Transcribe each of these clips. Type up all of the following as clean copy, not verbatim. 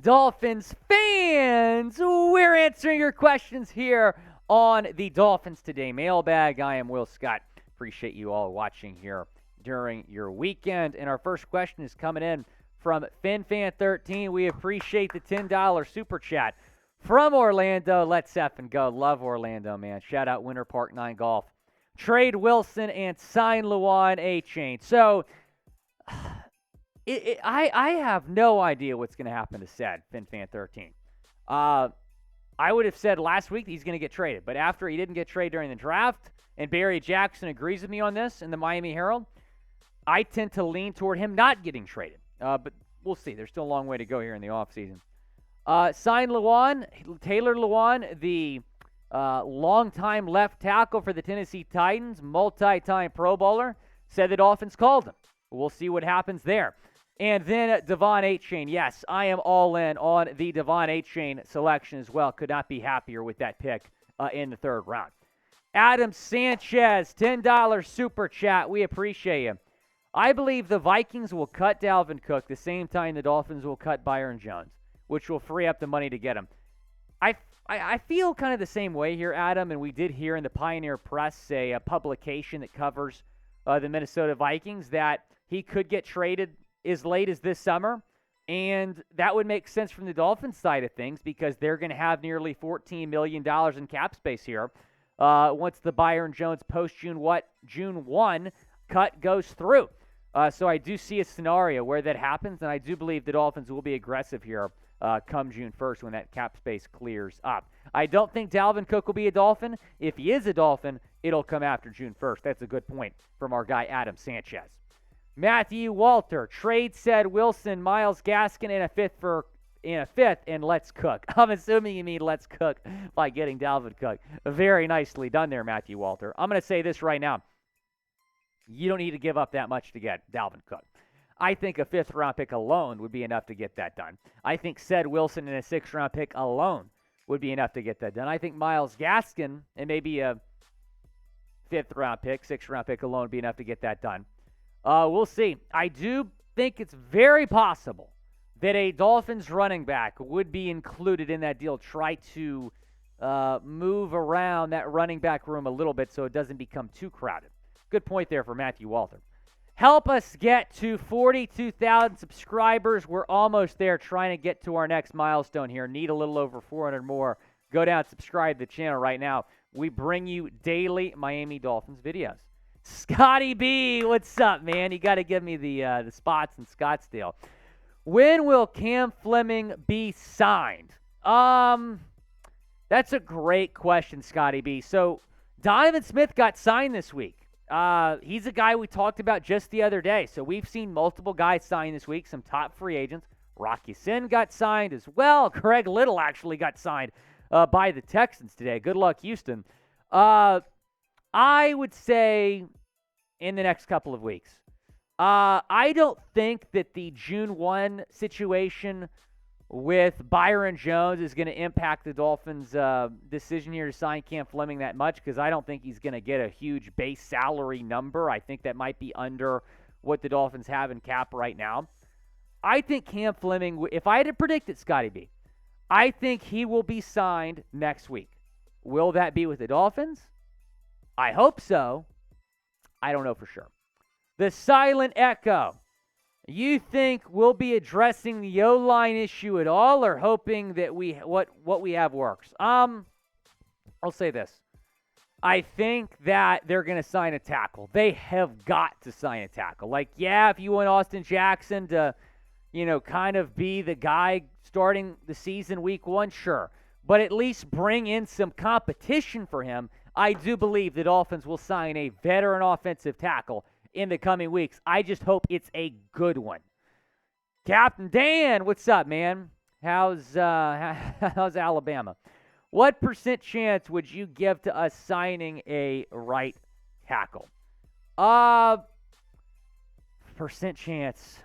Dolphins fans? We're answering your questions here on the Dolphins Today mailbag. I am Will Scott. Appreciate you all watching here during your weekend. And our first question is coming in from FinFan13. We appreciate the $10 super chat from Orlando. Let's effing go. Love Orlando, man. Shout out Winter Park 9 Golf. Trade Wilson and sign Lewan A-Chain. So, I have no idea what's going to happen to said FinFan13. I would have said last week he's going to get traded. But after he didn't get traded during the draft, and Barry Jackson agrees with me on this in the Miami Herald, I tend to lean toward him not getting traded. But we'll see. There's still a long way to go here in the offseason. Sign Lewan, Taylor Lewan, the longtime left tackle for the Tennessee Titans, multi-time Pro Bowler, said the Dolphins called him. We'll see what happens there. And then Devon A-Chain. Yes, I am all in on the Devon A-Chain selection as well. Could not be happier with that pick in the third round. Adam Sanchez, $10 super chat. We appreciate you. I believe the Vikings will cut Dalvin Cook the same time the Dolphins will cut Byron Jones, which will free up the money to get him. I feel kind of the same way here, Adam, and we did hear in the Pioneer Press, a publication that covers the Minnesota Vikings, that he could get traded as late as this summer, and that would make sense from the Dolphins side of things because they're going to have nearly $14 million in cap space here once the Byron Jones post-June 1 cut goes through. So I do see a scenario where that happens, and I do believe the Dolphins will be aggressive here come June 1st when that cap space clears up. I don't think Dalvin Cook will be a Dolphin. If he is a Dolphin, it'll come after June 1st. That's a good point from our guy Adam Sanchez. Matthew Walter, trade said Wilson, Myles, Gaskin, and a fifth, and let's cook. I'm assuming you mean let's cook by getting Dalvin Cook. Very nicely done there, Matthew Walter. I'm going to say this right now. You don't need to give up that much to get Dalvin Cook. I think a fifth-round pick alone would be enough to get that done. I think said Wilson and a sixth-round pick alone would be enough to get that done. I think Myles Gaskin and maybe a fifth-round pick, sixth-round pick alone would be enough to get that done. We'll see. I do think it's very possible that a Dolphins running back would be included in that deal. Try to move around that running back room a little bit so it doesn't become too crowded. Good point there for Matthew Walter. Help us get to 42,000 subscribers. We're almost there, trying to get to our next milestone here. Need a little over 400 more. Go down and subscribe to the channel right now. We bring you daily Miami Dolphins videos. Scotty B, what's up, man? You got to give me the spots in Scottsdale. When will Cam Flemming be signed? That's a great question, Scotty B. So Donovan Smith got signed this week. He's a guy we talked about just the other day. So we've seen multiple guys sign this week, some top free agents. Rocky Sin got signed as well. Craig Little actually got signed by the Texans today. Good luck, Houston. I would say in the next couple of weeks. I don't think that the June 1 situation with Byron Jones is going to impact the Dolphins' decision here to sign Cam Flemming that much, because I don't think he's going to get a huge base salary number. I think that might be under what the Dolphins have in cap right now. I think Cam Flemming, if I had to predict it, Scotty B, I think he will be signed next week. Will that be with the Dolphins? I hope so. I don't know for sure. The Silent Echo. You think we'll be addressing the O-line issue at all, or hoping that what we have works? I'll say this. I think that they're going to sign a tackle. They have got to sign a tackle. Like, yeah, if you want Austin Jackson to, kind of be the guy starting the season week 1, sure. But at least bring in some competition for him. I do believe the Dolphins will sign a veteran offensive tackle in the coming weeks. I just hope it's a good one. Captain Dan, what's up, man? How's Alabama? What % chance would you give to us signing a right tackle? Percent chance.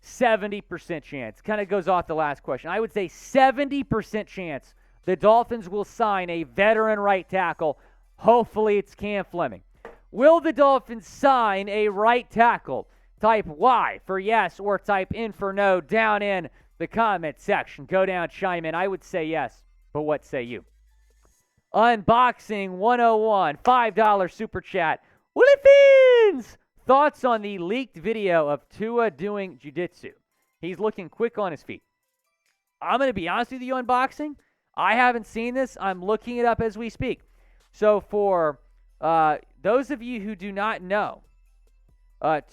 70% chance. Kind of goes off the last question. I would say 70% chance the Dolphins will sign a veteran right tackle. Hopefully it's Cam Flemming. Will the Dolphins sign a right tackle? Type Y for yes or type in for no down in the comment section. Go down, chime in. I would say yes, but what say you? Unboxing 101, $5 super chat. Willy Fins! Thoughts on the leaked video of Tua doing jiu-jitsu? He's looking quick on his feet. I'm going to be honest with you, Unboxing. I haven't seen this. I'm looking it up as we speak. So for those of you who do not know,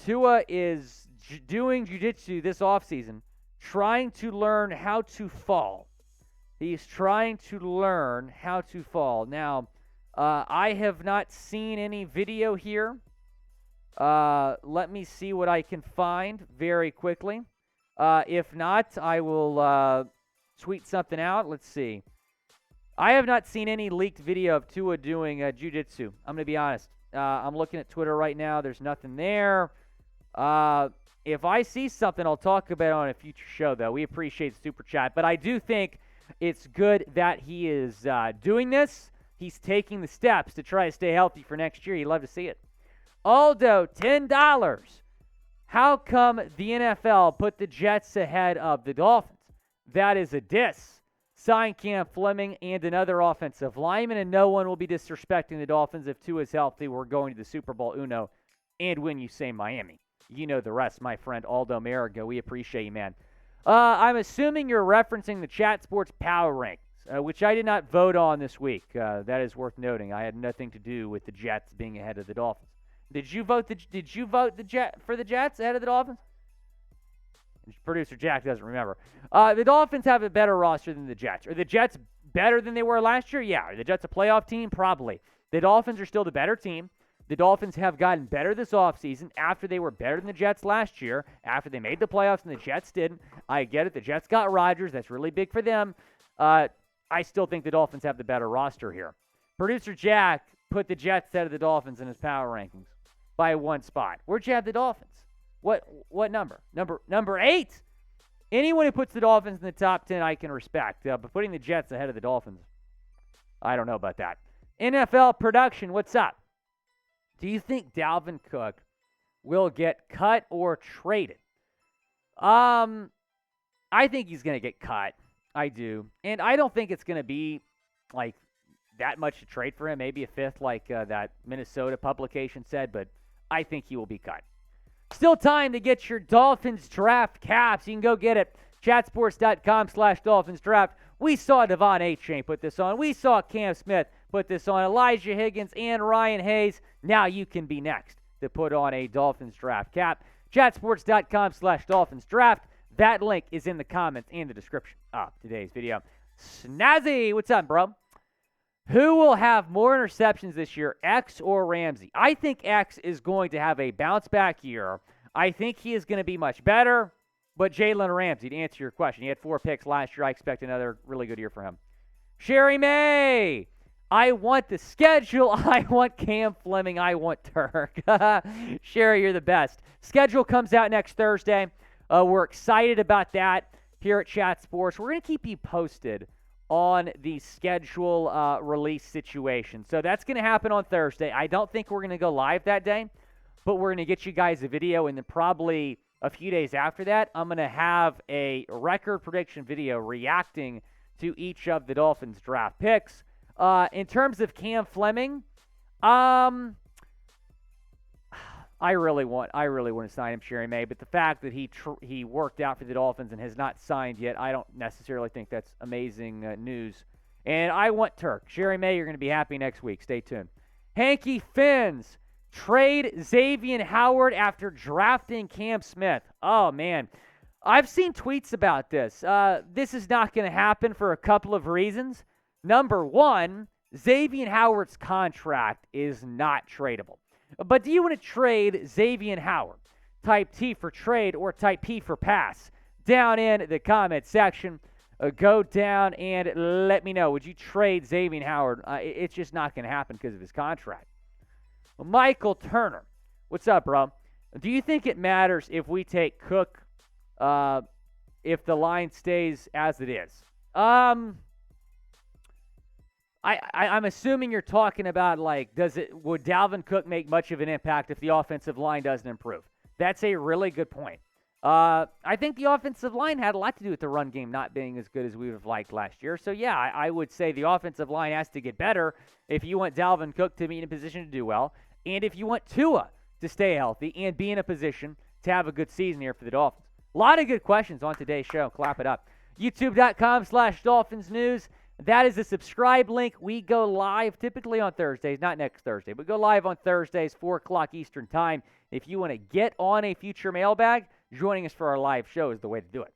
Tua is doing jiu-jitsu this offseason, trying to learn how to fall. He's trying to learn how to fall. Now, I have not seen any video here. Let me see what I can find very quickly. If not, I will tweet something out. Let's see. I have not seen any leaked video of Tua doing jiu-jitsu. I'm going to be honest. I'm looking at Twitter right now. There's nothing there. If I see something, I'll talk about it on a future show, though. We appreciate the super chat. But I do think it's good that he is doing this. He's taking the steps to try to stay healthy for next year. You'd love to see it. Aldo, $10. How come the NFL put the Jets ahead of the Dolphins? That is a diss. Sign Cam Flemming and another offensive lineman, and no one will be disrespecting the Dolphins if Tua is healthy. We're going to the Super Bowl Uno, and when you say Miami. You know the rest, my friend Aldo Marigo. We appreciate you, man. I'm assuming you're referencing the Chat Sports Power Rankings, which I did not vote on this week. That is worth noting. I had nothing to do with the Jets being ahead of the Dolphins. Did you vote for the Jets ahead of the Dolphins? Producer Jack doesn't remember. The Dolphins have a better roster than the Jets. Are the Jets better than they were last year? Yeah. Are the Jets a playoff team? Probably. The Dolphins are still the better team. The Dolphins have gotten better this offseason after they were better than the Jets last year, after they made the playoffs and the Jets didn't. I get it. The Jets got Rodgers. That's really big for them. I still think the Dolphins have the better roster here. Producer Jack put the Jets ahead of the Dolphins in his power rankings by one spot. Where'd you have the Dolphins? What number? Number 8? Anyone who puts the Dolphins in the top 10, I can respect. But putting the Jets ahead of the Dolphins, I don't know about that. NFL production, what's up? Do you think Dalvin Cook will get cut or traded? I think he's going to get cut. I do. And I don't think it's going to be like that much to trade for him. Maybe a fifth like that Minnesota publication said, but I think he will be cut. Still time to get your Dolphins draft caps. You can go get it. Chatsports.com/Dolphins draft. We saw Devon A-Chain put this on. We saw Cam Smith put this on. Elijah Higgins and Ryan Hayes. Now you can be next to put on a Dolphins draft cap. Chatsports.com /Dolphins draft. That link is in the comments and the description of today's video. Snazzy, what's up, bro? Who will have more interceptions this year, X or Ramsey? I think X is going to have a bounce-back year. I think he is going to be much better. But Jalen Ramsey, to answer your question, he had 4 picks last year. I expect another really good year for him. Sherry May, I want the schedule. I want Cam Flemming. I want Turk. Sherry, you're the best. Schedule comes out next Thursday. We're excited about that here at Chat Sports. We're going to keep you posted on the schedule release situation. So that's going to happen on Thursday. I don't think we're going to go live that day, but we're going to get you guys a video, and then probably a few days after that, I'm going to have a record prediction video reacting to each of the Dolphins draft picks. In terms of Cam Flemming, I really want to sign him, Sherry May, but the fact that he worked out for the Dolphins and has not signed yet, I don't necessarily think that's amazing news. And I want Turk. Sherry May, you're going to be happy next week. Stay tuned. Hanky Fins, trade Xavien Howard after drafting Cam Smith. Oh, man. I've seen tweets about this. This is not going to happen for a couple of reasons. Number one, Xavien Howard's contract is not tradable. But do you want to trade Xavien Howard? Type T for trade or type P for pass. Down in the comment section, go down and let me know. Would you trade Xavien Howard? It's just not going to happen because of his contract. Michael Turner, what's up, bro? Do you think it matters if we take Cook if the line stays as it is? I'm assuming you're talking about, like, would Dalvin Cook make much of an impact if the offensive line doesn't improve? That's a really good point. I think the offensive line had a lot to do with the run game not being as good as we would have liked last year. So, yeah, I would say the offensive line has to get better if you want Dalvin Cook to be in a position to do well, and if you want Tua to stay healthy and be in a position to have a good season here for the Dolphins. A lot of good questions on today's show. Clap it up. YouTube.com/Dolphins News. That is the subscribe link. We go live typically on Thursdays, not next Thursday, but go live on Thursdays, 4 o'clock Eastern Time. If you want to get on a future mailbag, joining us for our live show is the way to do it.